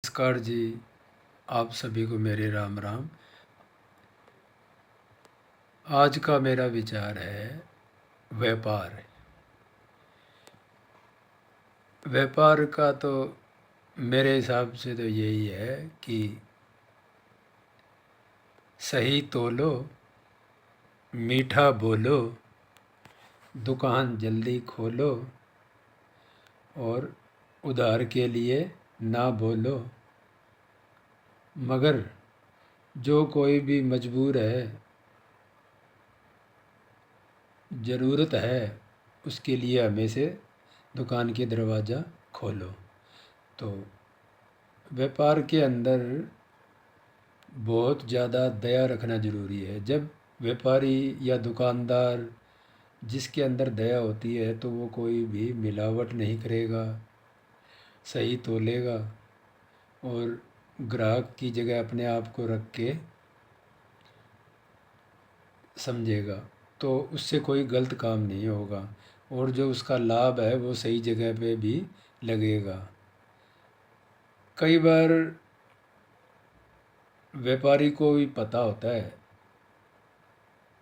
नमस्कार जी, आप सभी को मेरे राम राम। आज का मेरा विचार है व्यापार। व्यापार का तो मेरे हिसाब से तो यही है कि सही तोलो, मीठा बोलो, दुकान जल्दी खोलो और उधार के लिए ना बोलो। मगर जो कोई भी मजबूर है, ज़रूरत है, उसके लिए हमेशा दुकान के दरवाज़ा खोलो। तो व्यापार के अंदर बहुत ज़्यादा दया रखना ज़रूरी है। जब व्यापारी या दुकानदार जिसके अंदर दया होती है तो वो कोई भी मिलावट नहीं करेगा, सही तोलेगा और ग्राहक की जगह अपने आप को रख के समझेगा, तो उससे कोई गलत काम नहीं होगा और जो उसका लाभ है वो सही जगह पे भी लगेगा। कई बार व्यापारी को भी पता होता है,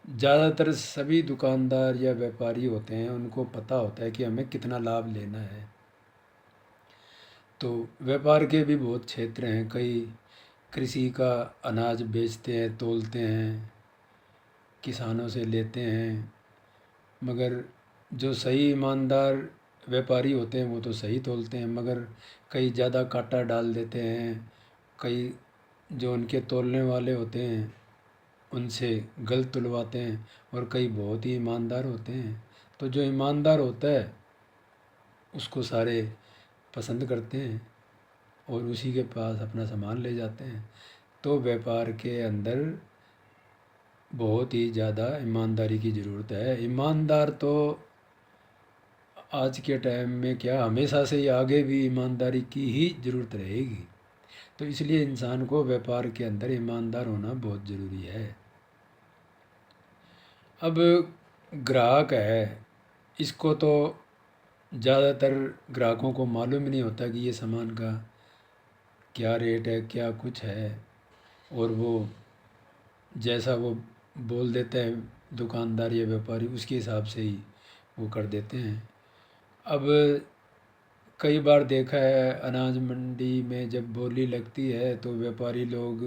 ज़्यादातर सभी दुकानदार या व्यापारी होते हैं उनको पता होता है कि हमें कितना लाभ लेना है। तो व्यापार के भी बहुत क्षेत्र हैं। कई कृषि का अनाज बेचते हैं, तोलते हैं, किसानों से लेते हैं। मगर जो सही ईमानदार व्यापारी होते हैं वो तो सही तोलते हैं, मगर कई ज़्यादा काटा डाल देते हैं। कई जो उनके तोलने वाले होते हैं उनसे गलत तुलवाते हैं और कई बहुत ही ईमानदार होते हैं। तो जो ईमानदार होता है उसको सारे पसंद करते हैं और उसी के पास अपना सामान ले जाते हैं। तो व्यापार के अंदर बहुत ही ज़्यादा ईमानदारी की ज़रूरत है। ईमानदार तो आज के टाइम में क्या, हमेशा से ही आगे भी ईमानदारी की ही ज़रूरत रहेगी। तो इसलिए इंसान को व्यापार के अंदर ईमानदार होना बहुत ज़रूरी है। अब ग्राहक है, इसको तो ज़्यादातर ग्राहकों को मालूम ही नहीं होता कि ये सामान का क्या रेट है, क्या कुछ है, और वो जैसा वो बोल देते हैं दुकानदार या व्यापारी उसके हिसाब से ही वो कर देते हैं। अब कई बार देखा है अनाज मंडी में जब बोली लगती है तो व्यापारी लोग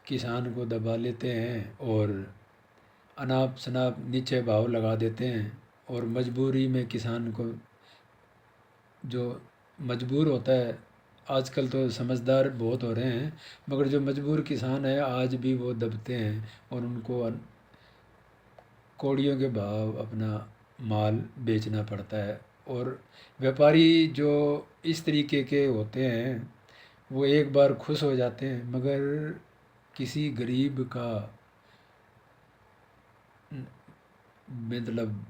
किसान को दबा लेते हैं और अनाप शनाप नीचे भाव लगा देते हैं। और मजबूरी में किसान को, जो मजबूर होता है, आजकल तो समझदार बहुत हो रहे हैं, मगर जो मजबूर किसान है आज भी वो दबते हैं और उनको कौड़ियों के भाव अपना माल बेचना पड़ता है। और व्यापारी जो इस तरीके के होते हैं वो एक बार खुश हो जाते हैं, मगर किसी गरीब का मतलब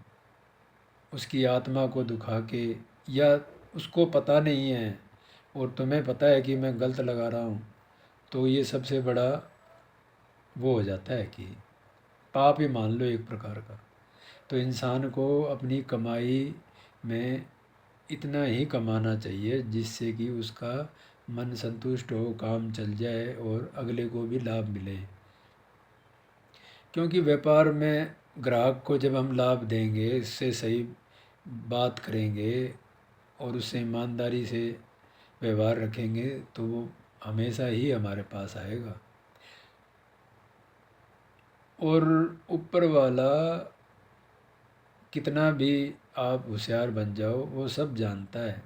उसकी आत्मा को दुखा के, या उसको पता नहीं है और तुम्हें पता है कि मैं गलत लगा रहा हूँ, तो ये सबसे बड़ा वो हो जाता है कि पाप ही मान लो एक प्रकार का। तो इंसान को अपनी कमाई में इतना ही कमाना चाहिए जिससे कि उसका मन संतुष्ट हो, काम चल जाए और अगले को भी लाभ मिले। क्योंकि व्यापार में ग्राहक को जब हम लाभ देंगे, इससे सही बात करेंगे और उससे ईमानदारी से व्यवहार रखेंगे तो वो हमेशा ही हमारे पास आएगा। और ऊपर वाला कितना भी आप होशियार बन जाओ वो सब जानता है,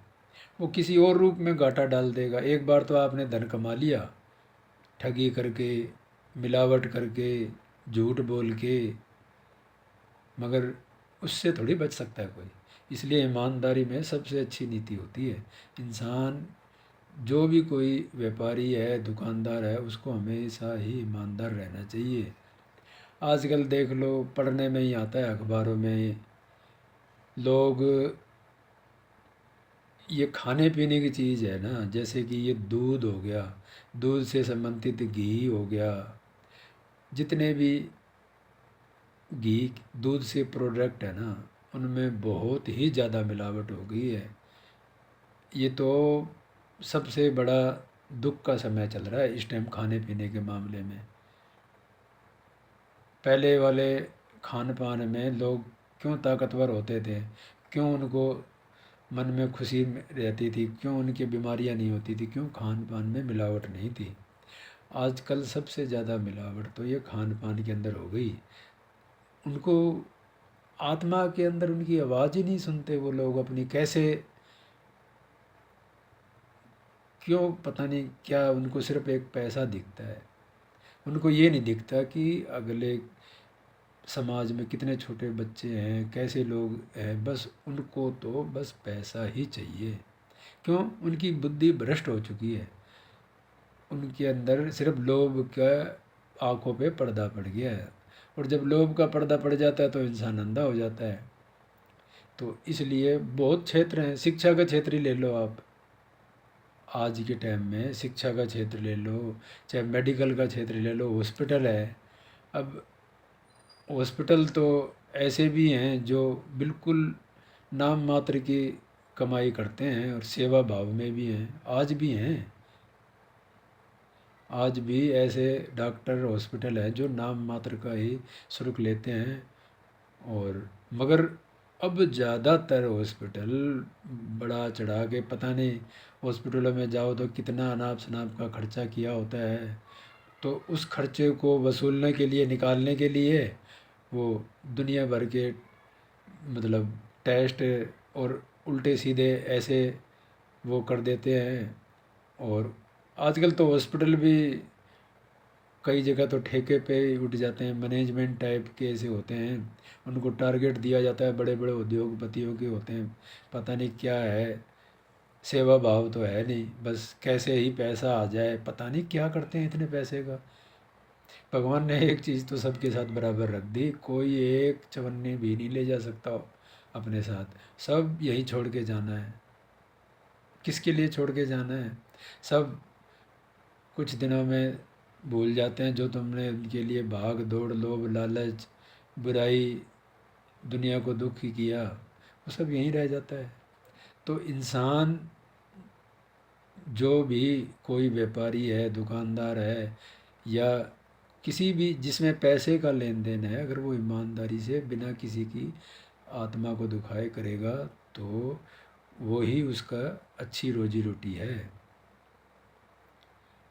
वो किसी और रूप में घाटा डाल देगा। एक बार तो आपने धन कमा लिया ठगी करके, मिलावट करके, झूठ बोल के, मगर उससे थोड़ी बच सकता है कोई। इसलिए ईमानदारी में सबसे अच्छी नीति होती है। इंसान जो भी कोई व्यापारी है, दुकानदार है, उसको हमेशा ही ईमानदार रहना चाहिए। आजकल देख लो, पढ़ने में ही आता है अखबारों में, लोग ये खाने पीने की चीज़ है ना, जैसे कि ये दूध हो गया, दूध से संबंधित घी हो गया, जितने भी घी दूध से प्रोडक्ट है ना उनमें बहुत ही ज़्यादा मिलावट हो गई है। ये तो सबसे बड़ा दुख का समय चल रहा है इस टाइम खाने पीने के मामले में। पहले वाले खान पान में लोग क्यों ताकतवर होते थे, क्यों उनको मन में खुशी रहती थी, क्यों उनकी बीमारियां नहीं होती थी, क्यों खान पान में मिलावट नहीं थी। आजकल सबसे ज़्यादा मिलावट तो ये खान पान के अंदर हो गई। उनको आत्मा के अंदर उनकी आवाज़ ही नहीं सुनते वो लोग अपनी, कैसे क्यों पता नहीं क्या, उनको सिर्फ एक पैसा दिखता है। उनको ये नहीं दिखता कि अगले समाज में कितने छोटे बच्चे हैं, कैसे लोग हैं, बस उनको तो बस पैसा ही चाहिए। क्यों? उनकी बुद्धि भ्रष्ट हो चुकी है, उनके अंदर सिर्फ लोभ का आंखों पे पर्दा पड़ गया है। और जब लोभ का पर्दा पड़ जाता है तो इंसान अंधा हो जाता है। तो इसलिए बहुत क्षेत्र हैं, शिक्षा का क्षेत्र ही ले लो आप, आज के टाइम में शिक्षा का क्षेत्र ले लो, चाहे मेडिकल का क्षेत्र ले लो, हॉस्पिटल है। अब हॉस्पिटल तो ऐसे भी हैं जो बिल्कुल नाम मात्र की कमाई करते हैं और सेवा भाव में भी हैं, आज भी हैं। आज भी ऐसे डॉक्टर हॉस्पिटल है जो नाम मात्र का ही शुल्क लेते हैं। और मगर अब ज़्यादातर हॉस्पिटल बड़ा चढ़ा के, पता नहीं हॉस्पिटलों में जाओ तो कितना अनाप शनाप का खर्चा किया होता है। तो उस खर्चे को वसूलने के लिए, निकालने के लिए वो दुनिया भर के मतलब टेस्ट और उल्टे सीधे ऐसे वो कर देते हैं। और आजकल तो हॉस्पिटल भी कई जगह तो ठेके पे ही उठ जाते हैं, मैनेजमेंट टाइप के ऐसे होते हैं। उनको टारगेट दिया जाता है, बड़े बड़े उद्योगपतियों के होते हैं, पता नहीं क्या है, सेवा भाव तो है नहीं, बस कैसे ही पैसा आ जाए, पता नहीं क्या करते हैं इतने पैसे का। भगवान ने एक चीज़ तो सबके साथ बराबर रख दी, कोई एक चवन्नी भी नहीं ले जा सकता अपने साथ, सब यहीं छोड़ के जाना है। किसके लिए छोड़ के जाना है? सब कुछ दिनों में भूल जाते हैं, जो तुमने उनके लिए भाग दौड़, लोभ लालच, बुराई, दुनिया को दुखी किया, वो सब यहीं रह जाता है। तो इंसान जो भी, कोई व्यापारी है, दुकानदार है, या किसी भी जिसमें पैसे का लेन देन है, अगर वो ईमानदारी से बिना किसी की आत्मा को दुखाए करेगा तो वो ही उसका अच्छी रोजी रोटी है।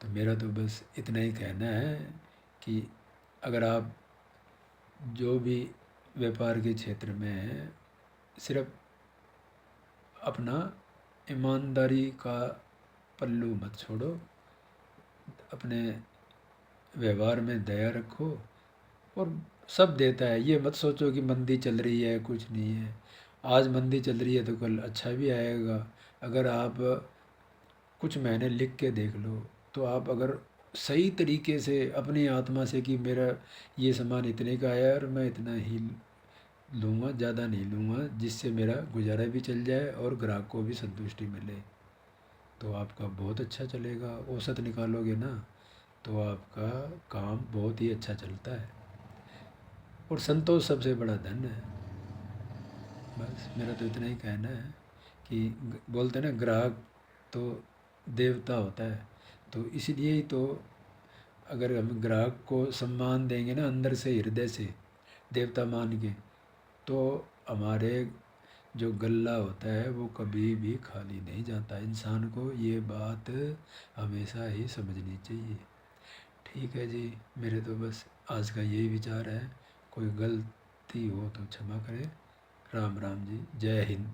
तो मेरा तो बस इतना ही कहना है कि अगर आप जो भी व्यापार के क्षेत्र में हैं, सिर्फ अपना ईमानदारी का पल्लू मत छोड़ो, अपने व्यवहार में दया रखो। और सब देता है, ये मत सोचो कि मंदी चल रही है कुछ नहीं है। आज मंदी चल रही है तो कल अच्छा भी आएगा। अगर आप कुछ महीने लिख के देख लो, तो आप अगर सही तरीके से अपनी आत्मा से कि मेरा ये सामान इतने का आया और मैं इतना ही लूँगा, ज़्यादा नहीं लूँगा, जिससे मेरा गुजारा भी चल जाए और ग्राहक को भी संतुष्टि मिले, तो आपका बहुत अच्छा चलेगा। औसत निकालोगे ना तो आपका काम बहुत ही अच्छा चलता है। और संतोष सबसे बड़ा धन है। बस मेरा तो इतना ही कहना है कि बोलते हैं ना, ग्राहक तो देवता होता है। तो इसीलिए ही तो अगर हम ग्राहक को सम्मान देंगे ना अंदर से, हृदय से देवता मान के, तो हमारे जो गल्ला होता है वो कभी भी खाली नहीं जाता। इंसान को ये बात हमेशा ही समझनी चाहिए। ठीक है जी, मेरे तो बस आज का यही विचार है। कोई गलती हो तो क्षमा करें। राम राम जी, जय हिंद।